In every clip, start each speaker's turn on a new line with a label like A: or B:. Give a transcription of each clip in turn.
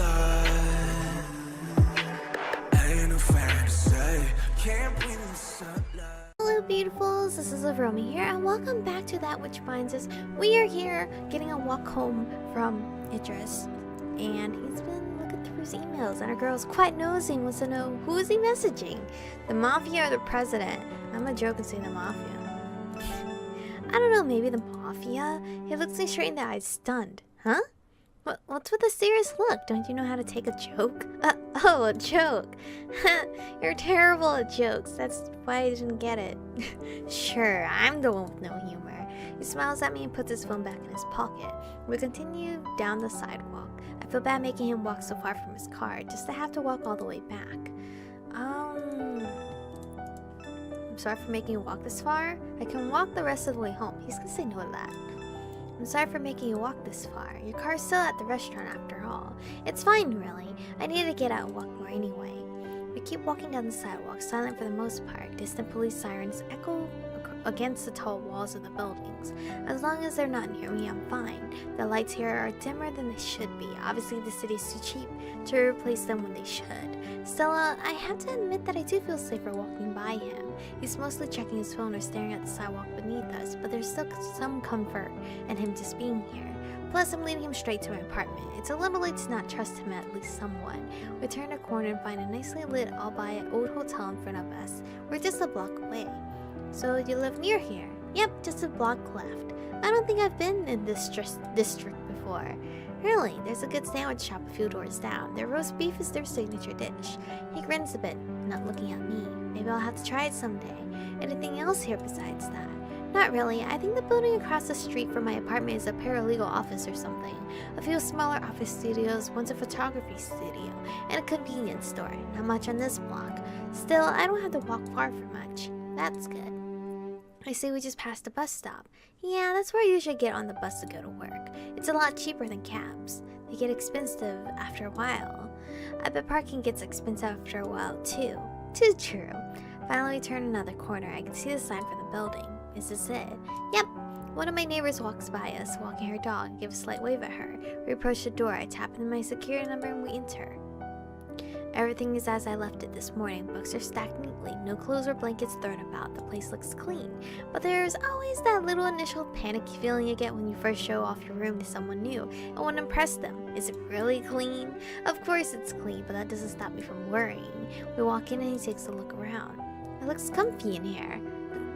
A: spotlight. Ain't no fan to say, can't win in the sunlight.
B: Hello beautifuls, this is Aromie here and welcome back to That Which Binds Us. We are here getting a walk home from Idris and he's been looking through his emails and our girl's quite nosy and wants to know who is he messaging? The mafia or the president? I'm gonna joke and say the mafia. I don't know, maybe the mafia? He looks me straight in the eyes, stunned. Huh? What's with a serious look? Don't you know how to take a joke? Oh, a joke. You're terrible at jokes. That's why I didn't get it. Sure, I'm the one with no humor. He smiles at me and puts his phone back in his pocket. We continue down the sidewalk. I feel bad making him walk so far from his car, just to have to walk all the way back. I'm sorry for making you walk this far. I can walk the rest of the way home. He's gonna say no to that. I'm sorry for making you walk this far. Your car's still at the restaurant after all. It's fine, really. I need to get out and walk more anyway. We keep walking down the sidewalk, silent for the most part. Distant police sirens echo against the tall walls of the buildings. As long as they're not near me, I'm fine. The lights here are dimmer than they should be. Obviously, the city's too cheap to replace them when they should. Still, I have to admit that I do feel safer walking by him. He's mostly checking his phone or staring at the sidewalk beneath us, but there's still some comfort in him just being here. Plus, I'm leading him straight to my apartment. It's a little late to not trust him at least somewhat. We turn a corner and find a nicely lit all-by old hotel in front of us. We're just a block away. So, you live near here? Yep, just a block left. I don't think I've been in this district before. Really, there's a good sandwich shop a few doors down. Their roast beef is their signature dish. He grins a bit, not looking at me. Maybe I'll have to try it someday. Anything else here besides that? Not really. I think the building across the street from my apartment is a paralegal office or something. A few smaller office studios, one's a photography studio, and a convenience store. Not much on this block. Still, I don't have to walk far for much. That's good. I say we just passed a bus stop. Yeah, that's where I usually get on the bus to go to work. It's a lot cheaper than cabs. They get expensive after a while. I bet parking gets expensive after a while too. Too true. Finally, we turn another corner. I can see the sign for the building. Is this it? Yep. One of my neighbors walks by us, walking her dog. I give a slight wave at her. We approach the door. I tap in my security number and we enter. Everything is as I left it this morning. Books are stacked neatly, no clothes or blankets thrown about. The place looks clean. But there's always that little initial panicky feeling you get when you first show off your room to someone new and want to impress them. Is it really clean? Of course it's clean, but that doesn't stop me from worrying. We walk in and he takes a look around. It looks comfy in here.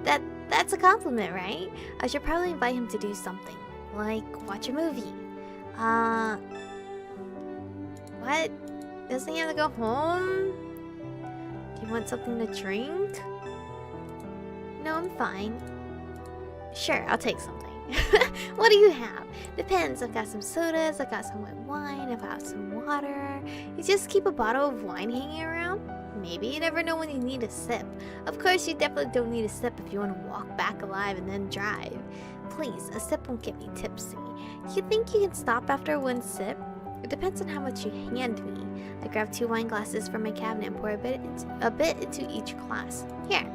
B: That's a compliment, right? I should probably invite him to do something. Like watch a movie. What? Doesn't he have to go home? Do you want something to drink? No, I'm fine. Sure, I'll take something. What do you have? Depends. I've got some sodas, I've got some white wine, I've got some water. You just keep a bottle of wine hanging around? Maybe. You never know when you need a sip. Of course, you definitely don't need a sip if you want to walk back alive and then drive. Please, a sip won't get me tipsy. You think you can stop after one sip? It depends on how much you hand me. I grab 2 wine glasses from my cabinet and pour a bit into each glass. Here,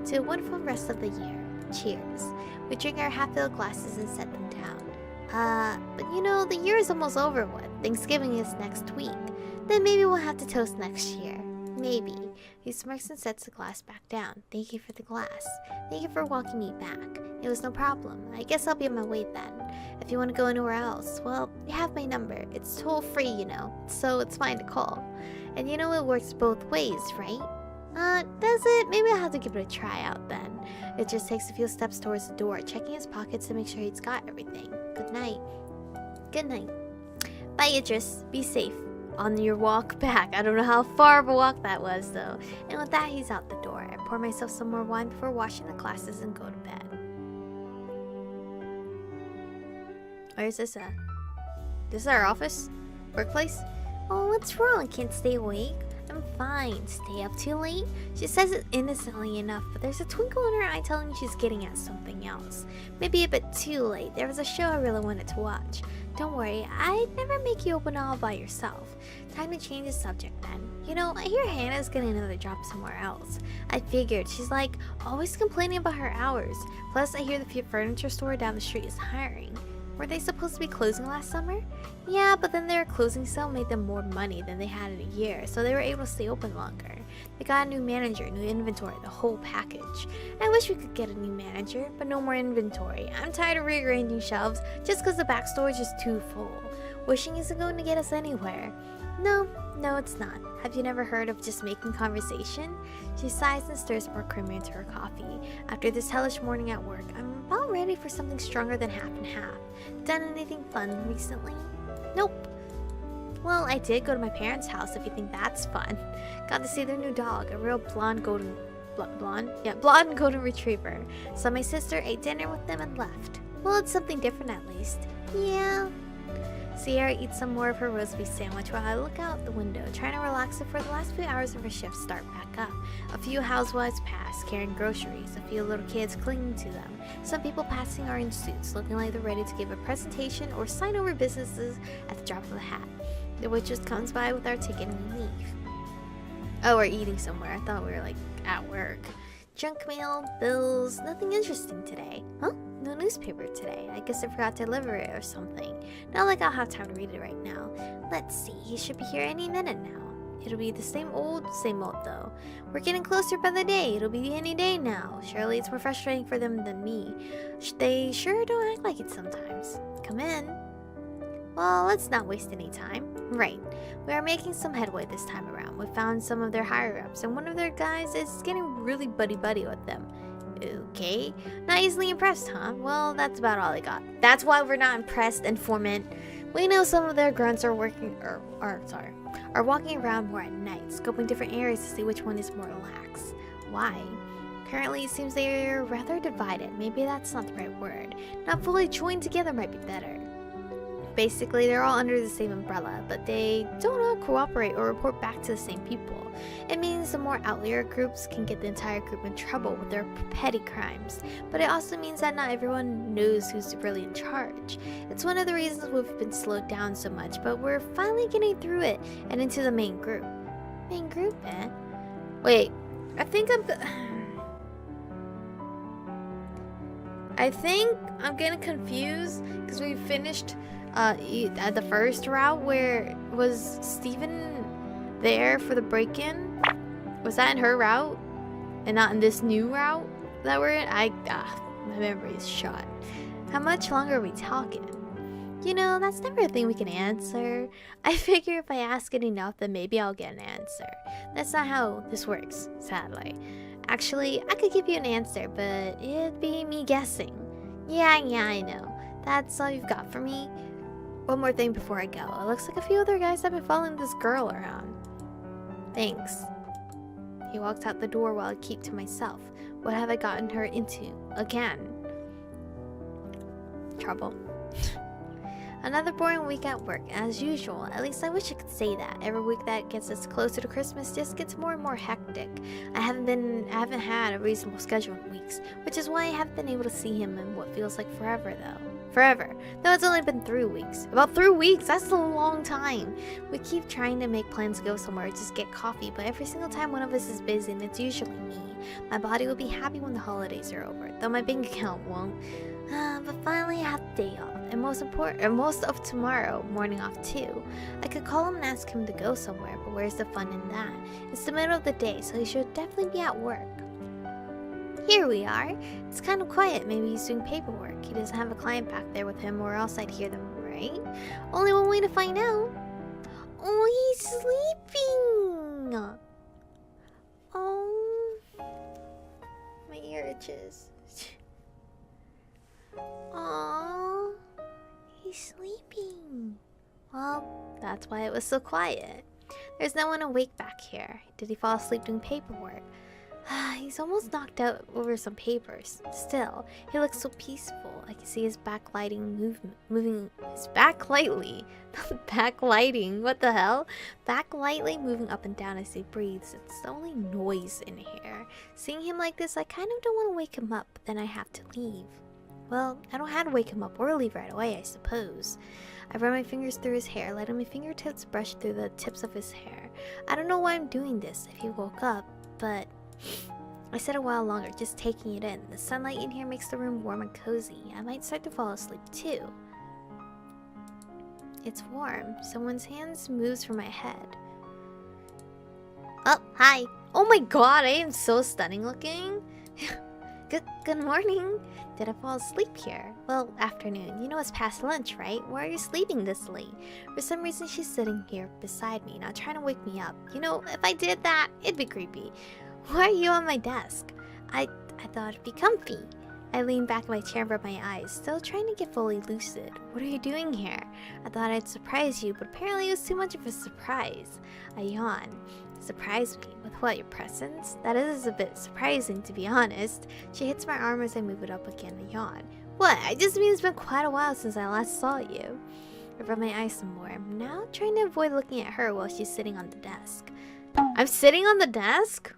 B: to a wonderful rest of the year. Cheers. We drink our half-filled glasses and set them down. But you know, the year is almost over with. Thanksgiving is next week. Then maybe we'll have to toast next year. Maybe. He smirks and sets the glass back down. Thank you for the glass. Thank you for walking me back. It was no problem. I guess I'll be on my way then. If you want to go anywhere else, well, you have my number. It's toll-free, you know, so it's fine to call. And you know it works both ways, right? Does it? Maybe I'll have to give it a try out then. It just takes a few steps towards the door, checking his pockets to make sure he's got everything. Good night. Good night. Bye, Idris. Be safe on your walk back. I don't know how far of a walk that was, though. And with that, he's out the door. I pour myself some more wine before washing the glasses and go to bed. Where's this at? This is our office? Workplace? Oh, what's wrong? Can't stay awake? I'm fine. Stay up too late? She says it innocently enough, but there's a twinkle in her eye telling me she's getting at something else. Maybe a bit too late. There was a show I really wanted to watch. Don't worry, I'd never make you open all by yourself. Time to change the subject then. You know, I hear Hannah's getting another job somewhere else. I figured. She's always complaining about her hours. Plus, I hear the furniture store down the street is hiring. Were they supposed to be closing last summer? Yeah, but then their closing sale made them more money than they had in a year, so they were able to stay open longer. They got a new manager, new inventory, the whole package. I wish we could get a new manager, but no more inventory. I'm tired of rearranging shelves just because the back storage is too full. Wishing isn't going to get us anywhere. No, it's not. Have you never heard of just making conversation? She sighs and stirs more creamer into her coffee. After this hellish morning at work, I'm about ready for something stronger than half and half. Done anything fun recently? Nope. Well, I did go to my parents' house if you think that's fun. Got to see their new dog, a real blonde golden retriever. So my sister ate dinner with them and left. Well, it's something different at least. Yeah. Sierra eats some more of her roast beef sandwich while I look out the window, trying to relax before the last few hours of her shift start back up. A few housewives pass, carrying groceries, a few little kids clinging to them. Some people passing are in suits, looking like they're ready to give a presentation or sign over businesses at the drop of a hat. The waitress comes by with our ticket and we leave. Oh, we're eating somewhere. I thought we were, at work. Junk mail, bills, nothing interesting today. Huh? No newspaper today. I guess I forgot to deliver it or something. Not like I'll have time to read it right now. Let's see, he should be here any minute now. It'll be the same old though. We're getting closer by the day. It'll be any day now. Surely it's more frustrating for them than me. They sure don't act like it sometimes. Come in. Well, let's not waste any time. Right. We are making some headway this time around. We found some of their higher-ups, and one of their guys is getting really buddy-buddy with them. Okay. Not easily impressed, huh? Well, that's about all I got. That's why we're not impressed, informant. We know some of their grunts are walking around more at night, scoping different areas to see which one is more lax. Why? Currently, it seems they are rather divided. Maybe that's not the right word. Not fully joined together might be better. Basically, they're all under the same umbrella, but they don't all cooperate or report back to the same people. It means the more outlier groups can get the entire group in trouble with their petty crimes, but it also means that not everyone knows who's really in charge. It's one of the reasons we've been slowed down so much, but we're finally getting through it and into the main group. Main group, eh? Wait, I think I'm getting confused because we finished at the first route where was Steven there for the break-in? Was that in her route and not in this new route that we're in? My memory is shot. How much longer are we talking? You know, that's never a thing we can answer. I figure if I ask it enough, then maybe I'll get an answer. That's not how this works, sadly. Actually, I could give you an answer, but it'd be me guessing. Yeah, I know. That's all you've got for me? One more thing before I go. It looks like a few other guys have been following this girl around. Thanks. He walks out the door while I keep to myself. What have I gotten her into? Again. Trouble. Another boring week at work, as usual. At least I wish I could say that. Every week that gets us closer to Christmas just gets more and more hectic. I haven't had a reasonable schedule in weeks, which is why I haven't been able to see him in what feels like forever, though. Though it's only been 3 weeks. About 3 weeks, that's a long time. We keep trying to make plans to go somewhere, just get coffee, but every single time one of us is busy, and it's usually me. My body will be happy when the holidays are over, though my bank account won't. But finally I have the day off, and most of tomorrow morning off too. I could call him and ask him to go somewhere, but where's the fun in that? It's the middle of the day, so he should definitely be at work. Here we are. It's kind of quiet. Maybe he's doing paperwork. He doesn't have a client back there with him, or else I'd hear them, right? Only one way to find out. Oh, he's sleeping. Oh, my ear itches. Oh, he's sleeping. Well, that's why it was so quiet. There's no one awake back here. Did he fall asleep doing paperwork? He's almost knocked out over some papers. Still, he looks so peaceful. I can see his backlighting moving his backlightly. Backlighting, what the hell? Backlightly moving up and down as he breathes. It's the only noise in here. Seeing him like this, I kind of don't want to wake him up, but then I have to leave. Well, I don't have to wake him up or leave right away, I suppose. I run my fingers through his hair, letting my fingertips brush through the tips of his hair. I don't know why I'm doing this if he woke up, but I said a while longer, just taking it in. The sunlight in here makes the room warm and cozy. I might start to fall asleep too. It's warm. Someone's hands moves from my head. Oh, hi. Oh my god, I am so stunning looking. Good morning. Did I fall asleep here? Well, afternoon. You know it's past lunch, right? Why are you sleeping this late? For some reason, she's sitting here beside me, not trying to wake me up. You know, if I did that, it'd be creepy. Why are you on my desk? I thought it'd be comfy. I leaned back in my chair and rubbed my eyes, still trying to get fully lucid. What are you doing here? I thought I'd surprise you, but apparently it was too much of a surprise. I yawned. Surprise me? With what, your presence? That is a bit surprising, to be honest. She hits my arm as I move it up again. I yawn. What? I just mean it's been quite a while since I last saw you. I rub my eyes some more. I'm now trying to avoid looking at her while she's sitting on the desk. I'm sitting on the desk?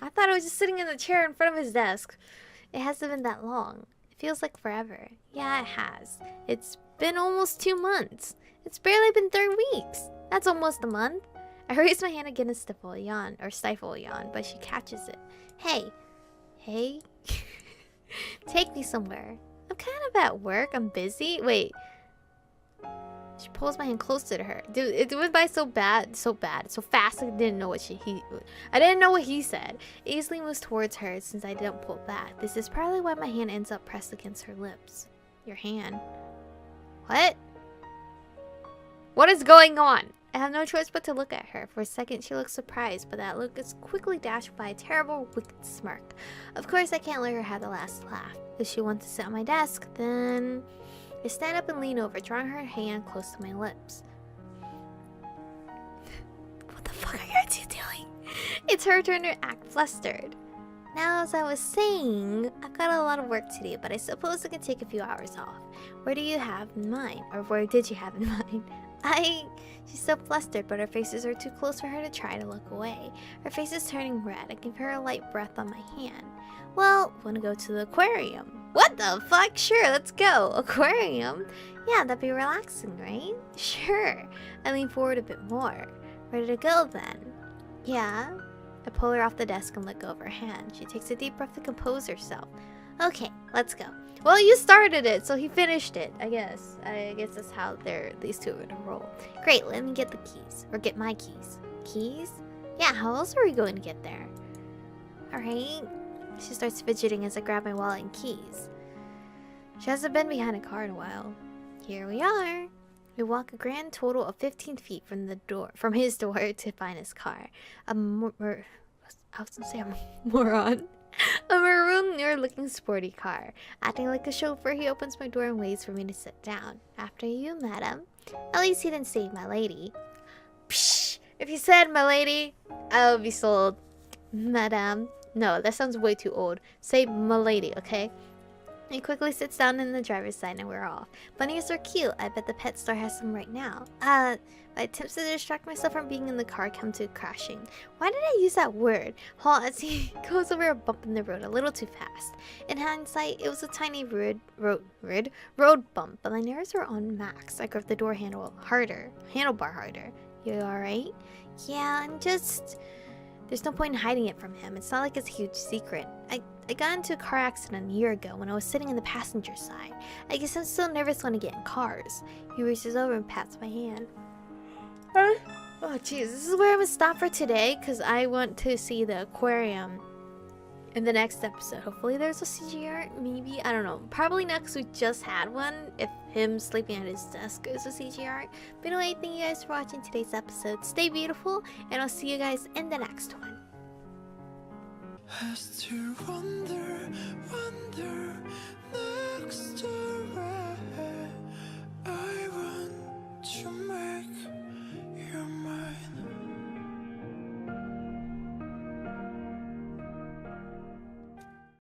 B: I thought I was just sitting in the chair in front of his desk. It hasn't been that long. It feels like forever. Yeah, it has. It's been almost 2 months. It's barely been 3 weeks. That's almost a month. I raise my hand again to stifle a yawn, but she catches it. Hey. Take me somewhere. I'm kind of at work. I'm busy. Wait. She pulls my hand closer to her. Dude, it went by so fast. I didn't know what he said. It easily moves towards her since I didn't pull back. This is probably why my hand ends up pressed against her lips. Your hand. What? What is going on? I have no choice but to look at her. For a second, she looks surprised, but that look is quickly dashed by a terrible, wicked smirk. Of course, I can't let her have the last laugh. If she wants to sit on my desk, then I stand up and lean over, drawing her hand close to my lips. What the fuck are you two doing? It's her turn to act flustered. Now, as I was saying, I've got a lot of work to do, but I suppose I can take a few hours off. Where do you have in mind? Or where did you have in mind? She's so flustered, but her faces are too close for her to try to look away. Her face is turning red. I give her a light breath on my hand. Well, wanna go to the aquarium? What the fuck? Sure, let's go. Aquarium? Yeah, that'd be relaxing, right? Sure. I lean forward a bit more. Ready to go then? Yeah. I pull her off the desk and let go of her hand. She takes a deep breath to compose herself. Okay, let's go. Well, you started it, so he finished it, I guess. I guess that's how these two are gonna roll. Great, let me get the keys. Or get my keys. Keys? Yeah, how else are we going to get there? Alright. She starts fidgeting as I grab my wallet and keys. She hasn't been behind a car in a while. Here we are. We walk a grand total of 15 feet from his door to find his car. I was gonna say a moron. A maroon near-looking sporty car. Acting like a chauffeur, he opens my door and waits for me to sit down. After you, madam. At least he didn't say my lady. Psh! If he said my lady, I would be sold. Madam. No, that sounds way too old. Say my lady, okay? He quickly sits down in the driver's side and we're off. Bunnies are cute. I bet the pet store has some right now. My attempts to distract myself from being in the car come to crashing. Why did I use that word? Halt as he goes over a bump in the road a little too fast. In hindsight, it was a tiny road bump, but my nerves were on max. I gripped the door handlebar harder. You alright? Yeah, I'm just... There's no point in hiding it from him. It's not like it's a huge secret. I got into a car accident a year ago when I was sitting in the passenger side. I guess I'm still nervous when I get in cars. He reaches over and pats my hand. Oh jeez, this is where I'm gonna stop for today because I want to see the aquarium in the next episode. Hopefully there's a CG art, maybe, I don't know. Probably next we just had one if him sleeping at his desk is a CG art. But anyway, thank you guys for watching today's episode. Stay beautiful and I'll see you guys in the next one.
A: Has to wonder